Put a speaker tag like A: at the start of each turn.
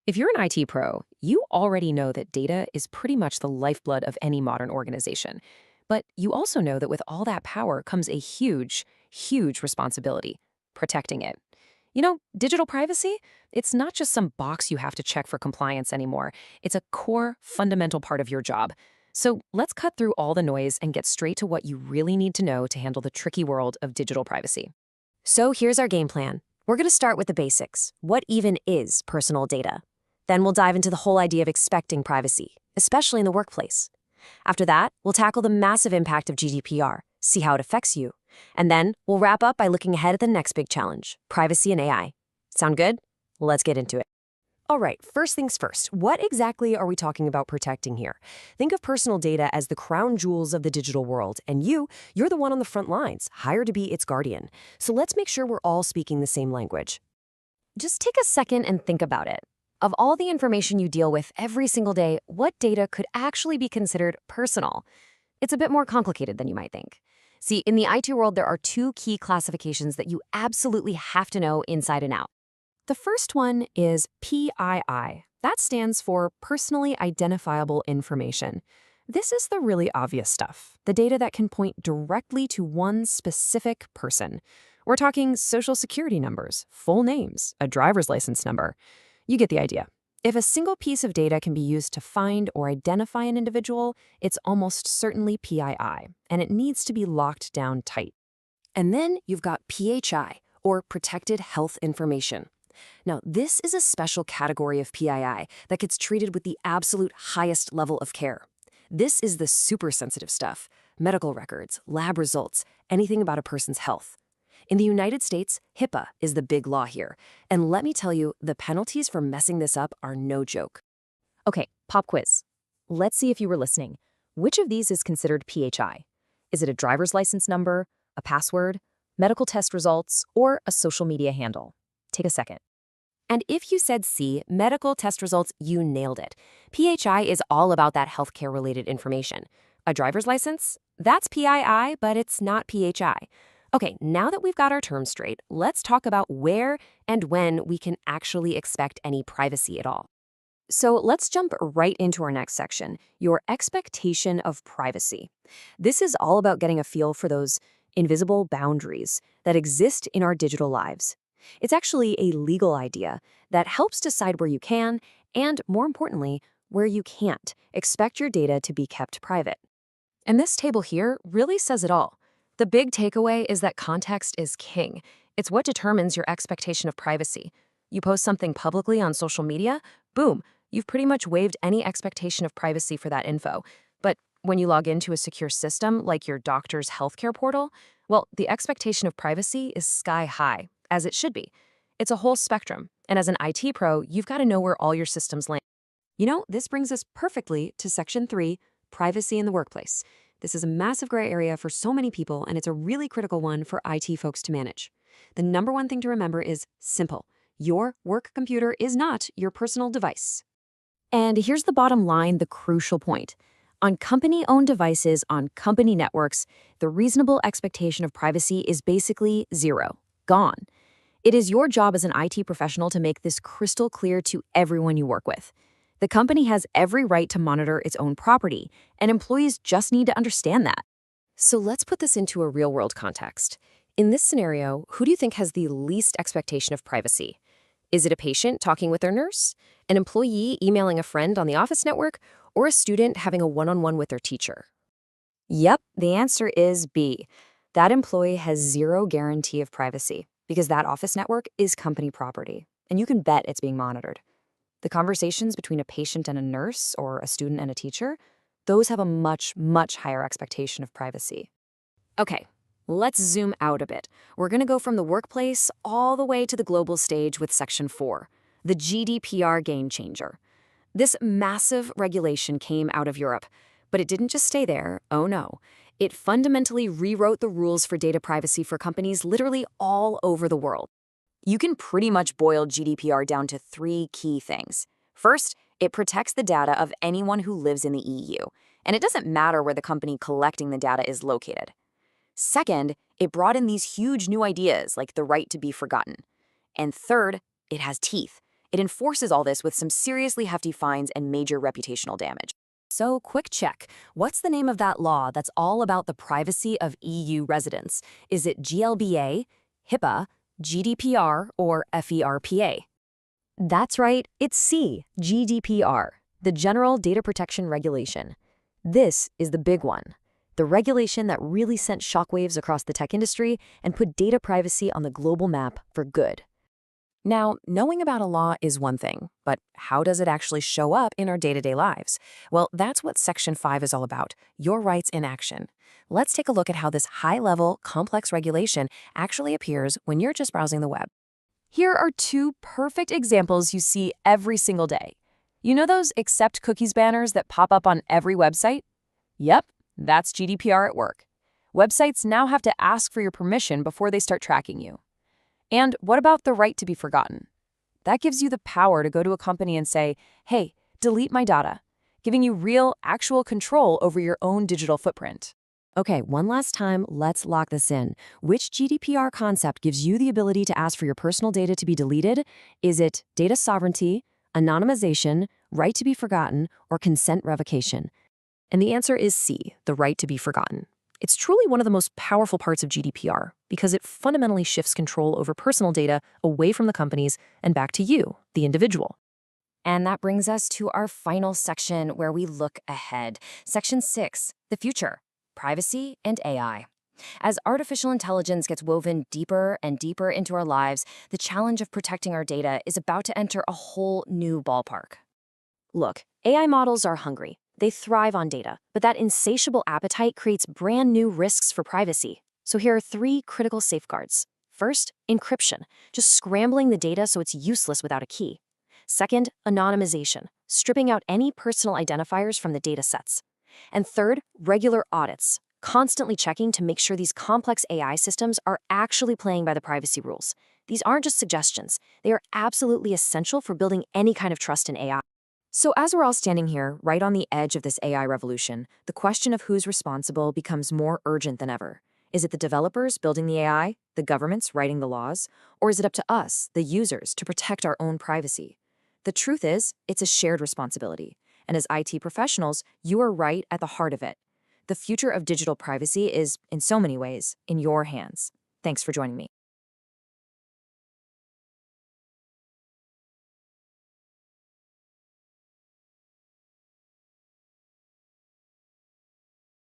A: If you're an IT pro, you already know that data is pretty much the lifeblood of any modern organization. But you also know that with all that power comes a huge, huge responsibility: protecting it. Digital privacy, it's not just some box you have to check for compliance anymore. It's a core, fundamental part of your job. So let's cut through all the noise and get straight to what you really need to know to handle the tricky world of digital privacy.
B: So here's our game plan. We're going to start with the basics. What even is personal data? Then we'll dive into the whole idea of expecting privacy, especially in the workplace. After that, we'll tackle the massive impact of GDPR, see how it affects you. And then we'll wrap up by looking ahead at the next big challenge, privacy and AI. Sound good? Let's get into it. All right, first things first, what exactly are we talking about protecting here? Think of personal data as the crown jewels of the digital world, and you're the one on the front lines, hired to be its guardian. So let's make sure we're all speaking the same language. Just take a second and think about it. Of all the information you deal with every single day, what data could actually be considered personal? It's a bit more complicated than you might think. See, in the IT world, there are two key classifications that you absolutely have to know inside and out. The first one is PII. That stands for Personally Identifiable Information. This is the really obvious stuff, the data that can point directly to one specific person. We're talking social security numbers, full names, a driver's license number. You get the idea. If a single piece of data can be used to find or identify an individual, it's almost certainly PII, and it needs to be locked down tight. And then you've got PHI, or Protected Health Information. Now, this is a special category of PII that gets treated with the absolute highest level of care. This is the super sensitive stuff: medical records, lab results, anything about a person's health. In the United States, HIPAA is the big law here. And let me tell you, the penalties for messing this up are no joke. Okay, pop quiz. Let's see if you were listening. Which of these is considered PHI? Is it a driver's license number, a password, medical test results, or a social media handle? Take a second. And if you said C, medical test results, you nailed it. PHI is all about that healthcare-related information. A driver's license? That's PII, but it's not PHI. Okay, now that we've got our terms straight, let's talk about where and when we can actually expect any privacy at all. So let's jump right into our next section, your expectation of privacy. This is all about getting a feel for those invisible boundaries that exist in our digital lives. It's actually a legal idea that helps decide where you can, and more importantly, where you can't, expect your data to be kept private. And this table here really says it all. The big takeaway is that context is king. It's what determines your expectation of privacy. You post something publicly on social media, boom, you've pretty much waived any expectation of privacy for that info. But when you log into a secure system like your doctor's healthcare portal, well, the expectation of privacy is sky high, as it should be. It's a whole spectrum, and as an IT pro, you've got to know where all your systems land. This brings us perfectly to Section 3, Privacy in the Workplace. This is a massive gray area for so many people, and it's a really critical one for IT folks to manage. The number one thing to remember is simple. Your work computer is not your personal device. And here's the bottom line, the crucial point. On company-owned devices, on company networks, the reasonable expectation of privacy is basically zero, gone. It is your job as an IT professional to make this crystal clear to everyone you work with. The company has every right to monitor its own property, and employees just need to understand that. So let's put this into a real-world context. In this scenario, who do you think has the least expectation of privacy? Is it a patient talking with their nurse, an employee emailing a friend on the office network, or a student having a one-on-one with their teacher? Yep, the answer is B. That employee has zero guarantee of privacy because that office network is company property, and you can bet it's being monitored. The conversations between a patient and a nurse or a student and a teacher, those have a much, much higher expectation of privacy. Okay, let's zoom out a bit. We're going to go from the workplace all the way to the global stage with Section 4, the GDPR game changer. This massive regulation came out of Europe, but it didn't just stay there. Oh no. It fundamentally rewrote the rules for data privacy for companies literally all over the world. You can pretty much boil GDPR down to three key things. First, it protects the data of anyone who lives in the EU, and it doesn't matter where the company collecting the data is located. Second, it brought in these huge new ideas like the right to be forgotten. And third, it has teeth. It enforces all this with some seriously hefty fines and major reputational damage. So, quick check. What's the name of that law that's all about the privacy of EU residents? Is it GLBA, HIPAA, GDPR, or FERPA? That's right, it's C, GDPR, the General Data Protection Regulation. This is the big one, the regulation that really sent shockwaves across the tech industry and put data privacy on the global map for good. Now, knowing about a law is one thing, but how does it actually show up in our day-to-day lives? Well, that's what Section 5 is all about, your rights in action. Let's take a look at how this high-level, complex regulation actually appears when you're just browsing the web. Here are two perfect examples you see every single day. You know those accept cookies banners that pop up on every website? Yep, that's GDPR at work. Websites now have to ask for your permission before they start tracking you. And what about the right to be forgotten? That gives you the power to go to a company and say, hey, delete my data, giving you real, actual control over your own digital footprint. Okay, one last time, let's lock this in. Which GDPR concept gives you the ability to ask for your personal data to be deleted? Is it data sovereignty, anonymization, right to be forgotten, or consent revocation? And the answer is C, the right to be forgotten. It's truly one of the most powerful parts of GDPR because it fundamentally shifts control over personal data away from the companies and back to you, the individual. And that brings us to our final section where we look ahead. Section 6, the future, privacy and AI. As artificial intelligence gets woven deeper and deeper into our lives, the challenge of protecting our data is about to enter a whole new ballpark. Look, AI models are hungry. They thrive on data, but that insatiable appetite creates brand new risks for privacy. So here are 3 critical safeguards. First, encryption, just scrambling the data so it's useless without a key. Second, anonymization, stripping out any personal identifiers from the data sets. And third, regular audits, constantly checking to make sure these complex AI systems are actually playing by the privacy rules. These aren't just suggestions. They are absolutely essential for building any kind of trust in AI. So as we're all standing here, right on the edge of this AI revolution, the question of who's responsible becomes more urgent than ever. Is it the developers building the AI, the governments writing the laws, or is it up to us, the users, to protect our own privacy? The truth is, it's a shared responsibility. And as IT professionals, you are right at the heart of it. The future of digital privacy is, in so many ways, in your hands. Thanks for joining me.